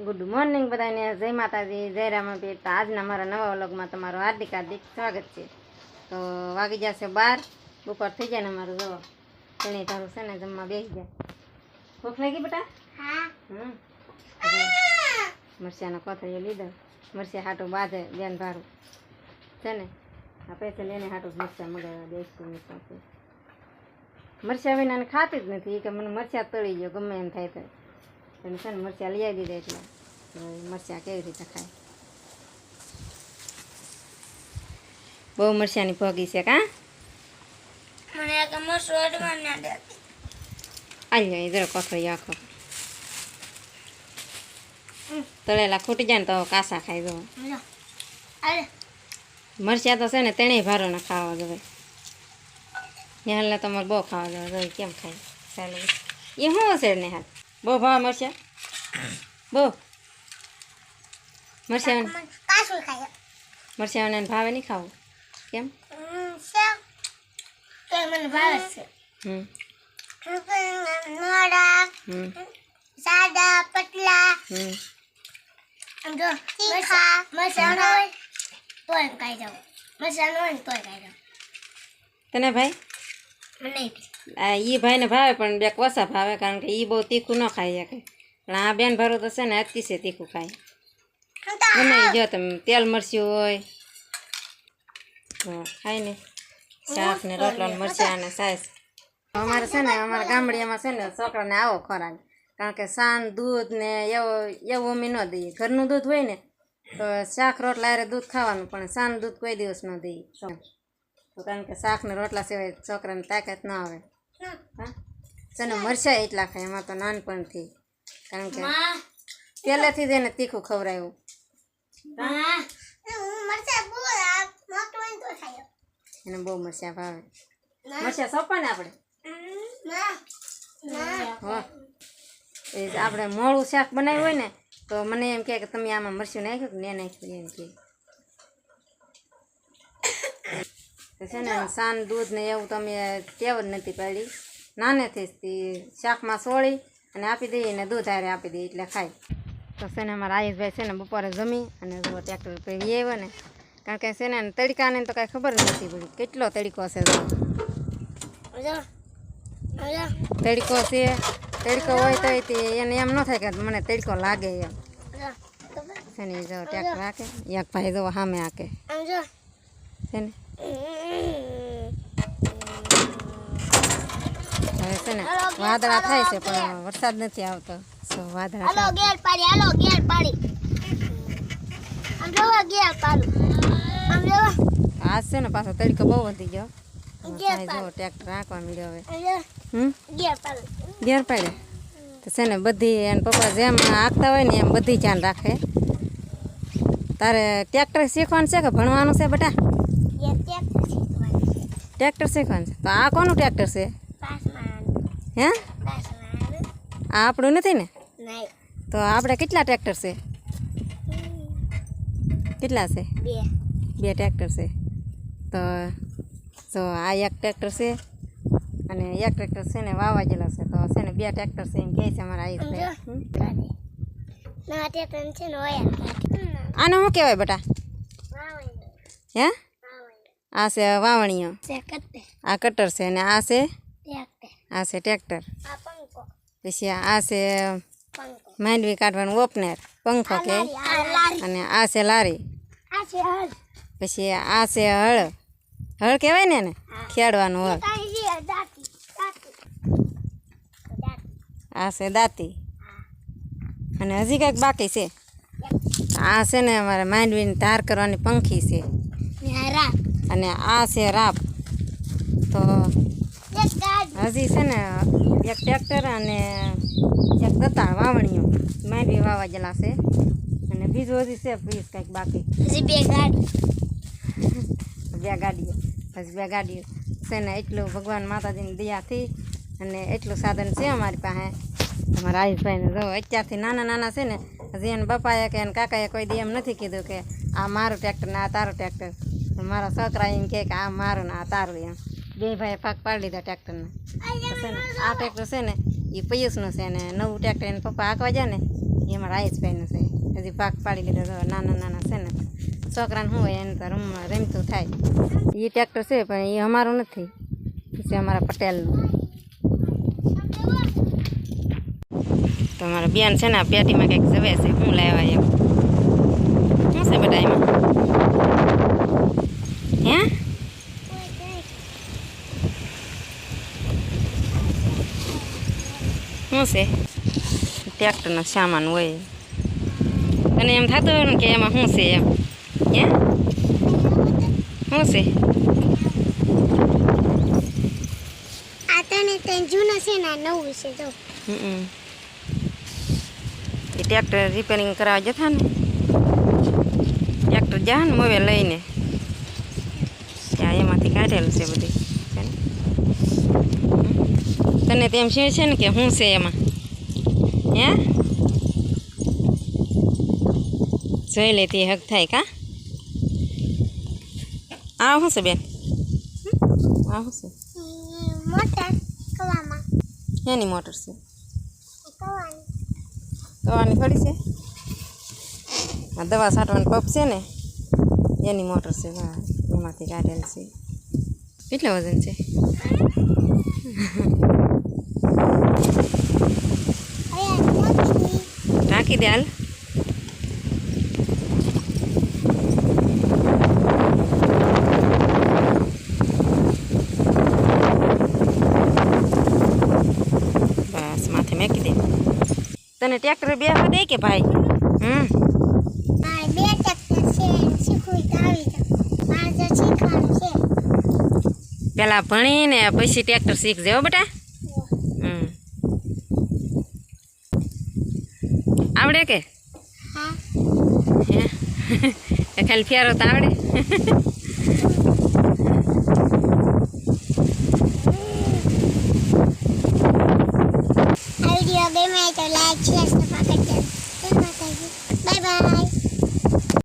Good morning બધાને, જય માતાજી, જય રામાપીર. તો આજના મારા નવા વ્લોગમાં તમારું હાર્દિક હાર્દિક સ્વાગત છે. તો વાગી જશે 12, બપોર થઈ જાય ને અમારું જો તેની તારું છે ને જમવા બેસી જાય. ભૂખ લાગી બેટા? મરચાંનો કોથળીઓ લીધો, મરચાં હાટું બાંધે બેન ભારું છે ને. આ પૈસા લઈને હાટું મરચાં મગાવ્યા દેશી મરચાં વિનાને ખાતી જ નથી કે મને મરચાં તળી ગયો ગમે એમ થાય તો એને છે ને મરચાં લઈ આવી દીધા. એટલે મરચાં કેવી રીતે ખાય? બહુ મરચાંની ભોગી છે કાં? આવી જરા કોથળી આખો તળેલા ખૂટી જાય ને તો કાસા ખાઈ દો. મરચાં તો છે ને તેણે ભારો ને ખાવા જોઈએ. યાર તમારે બહુ ખાવા જોઈએ. કેમ ખાય ચાલો એ શું હશે ને હાલ બહુ ભાવ મરચાં? બહુ મરચાં મરચાં ભાવે નહીં ખાવું કેમ? સાદા પતલા તને ભાઈ? એ ભાઈને ભાવે પણ બે કોસા ભાવે કારણ કે એ બહુ તીખું ન ખાઈ શકે. પણ આ બેન ભરો તો છે ને અતિશય તીખું ખાય. ગમે જો તમે તેલ મરચું હોય તો ખાય ને શાક ને રોટલો ને મરચાં ને સાસ. અમારે છે ને અમારા ગામડિયામાં છે ને છોકરાને આવો ખોરાક કારણ કે સાન દૂધ ને એવું અમે ન દઈએ. ઘરનું દૂધ હોય ને તો શાક રોટલા અરે દૂધ ખાવાનું, પણ સાન દૂધ કોઈ દિવસ ન દઈએ તો કારણ કે શાક ને રોટલા સિવાય છોકરાને તાકાત ના આવે. હા છે ને મરચાં એટલા ખાય એમાં તો નાનપણથી, કારણ કે પહેલેથી જ એને તીખું ખવડાવ્યું. એને બહુ મરચાં ભાવે. મરચાં સોંપા ને આપણે હા એ આપણે મોળું શાક બનાવ્યું હોય ને તો મને એમ કહે કે તમે આમાં મરચું નાખ્યું કે ને નાખ્યું એમ કહે છે ને. સાન દૂધ ને એવું તમે ટેવ જ નથી પાડી. નાનેથી શાકમાં સોળી અને આપી દઈએ ને દૂધ હારે આપી દઈએ એટલે ખાય. તો છે ને અમારા આયુષભાઈ છે ને બપોરે જમી અને જો ટ્રેક્ટર પર આવ્યો ને, કારણ કે છે ને તડકાને તો કાંઈ ખબર નથી પડી કેટલો તડકો છે. તડકો છે, તડકો હોય તો એને એમ ન થાય કે મને તડકો લાગે એમ છે ને. જો ટ્રેક્ટર હાકે એક ભાઈ જો સામે હાકે છે ને. હવે છે ને વાદળા થાય છે પણ વરસાદ નથી આવતો. વાદળા આજ છે ને પાછો તડકો બહુ વધી ગયો. જો ટ્રેક્ટર હાંકવા મળ્યો હવે. ગેર પાડે તો છે ને બધી એને પપ્પા જેમ હાંકતા હોય ને એમ બધી ધ્યાન રાખે. તારે ટ્રેક્ટર શીખવાનું છે કે ભણવાનું છે બેટા? ટ્રેક્ટર શીખવાનું છે. તો આ કોનું ટ્રેક્ટર છે? હે આ આપણું નથી ને? તો આપણે કેટલા ટ્રેક્ટર છે? કેટલા છે? બે ટ્રેક્ટર છે. તો જો આ એક ટ્રેક્ટર છે અને એક ટ્રેક્ટર છે ને વાવા ગયેલા છે. તો છે ને બે ટ્રેક્ટર છે એમ કહે છે અમારા આયુષભાઈ. આને શું કહેવાય બેટા? હે આ છે વાવણીઓ, આ કટર છે અને આ છે ટ્રેક્ટર. પછી આ છે માંડવી કાઢવાનું ઓપનર પંખો કે, અને આ છે લારી. પછી આ છે હળ કહેવાય ને એને ખેડવાનું હળ. આ છે દાંતી અને હજી કંઈક બાકી છે. આ છે ને અમારે માંડવીની ધાર કરવાની પંખી છે અને આ છે રાપ. તો હજી છે ને એક ટ્રેક્ટર અને એક દત્તા વાવણીઓ માંડવી વાવા ગયેલા છે અને બીજું હજી છે પ્લીઝ કંઈક બાકી. બે ગાડીઓ હજી બે ગાડીઓ છે ને. એટલું ભગવાન માતાજીની દયાથી અને એટલું સાધન છે અમારી પાસે. અમારા આયુષભાઈને જો અત્યારથી નાના નાના છે ને હજી એને બાપાએ કે એને કાકાએ કોઈ દી એમ નથી કીધું કે આ મારું ટ્રેક્ટર ને આ તારું ટ્રેક્ટર. મારા છોકરા એમ કહે કે આ મારું ને આ તારું એમ. બે ભાઈ ભાગ પાડી લીધા ટ્રેક્ટરના. તો છે ને આ ટ્રેક્ટર છે ને એ પિયુષનું છે ને નવું ટ્રેક્ટર એને પપ્પા હાંકવા જાય ને એમાં રાઈસભાઈનું છે હજી ભાગ પાડી લીધો તો નાના નાના છે ને છોકરાને શું હોય એને તો રમતું થાય એ ટ્રેક્ટર છે પણ એ અમારું નથી એ છે અમારા પટેલનું તો અમારા બેન છે ને આ પેટીમાં કંઈક જવે છે શું લાવ્યા એમ શું છે બધા એમાં હે શું છે ટ્રેક્ટરનો સામાન હોય અને એમ થતું હોય ને કે એમાં શું છે એમ હે શું છે આ તને તે જૂનો છે ને આ નવું છે જો એ ટ્રેક્ટર રિપેરિંગ કરાવવા જતા ને ટ્રેક્ટર જા ને મોવે લઈને ત્યાં એમાંથી કાઢેલું છે બધું છે ને તને તેમ શું છે ને કે શું છે એમાં હે જોઈ લેતી હક થાય કા આ શું છે બેન આ શું છે મોટર કવામાં એની મોટર છે કવાની કવાની થોડી છે આ દવા છાંટવાનું પંપ છે ને એની મોટર છે વાહ એમાંથી કાઢેલ છે કેટલા વજન છે ઢાંકી દે હાલ બસ માથે મેકી દે તને ટ્રેક્ટર બેસવા દે કે ભાઈ મારે બે ટ્રેક્ટર છે શીખવું તો આવી જાય મારે જો શીખવાનું છે પેલા ભણીને પછી ટ્રેક્ટર શીખજે હો બેટા આવડે કે હા હે ખાલી ફેરો તો આવડે આ વિડીયો ગમે તો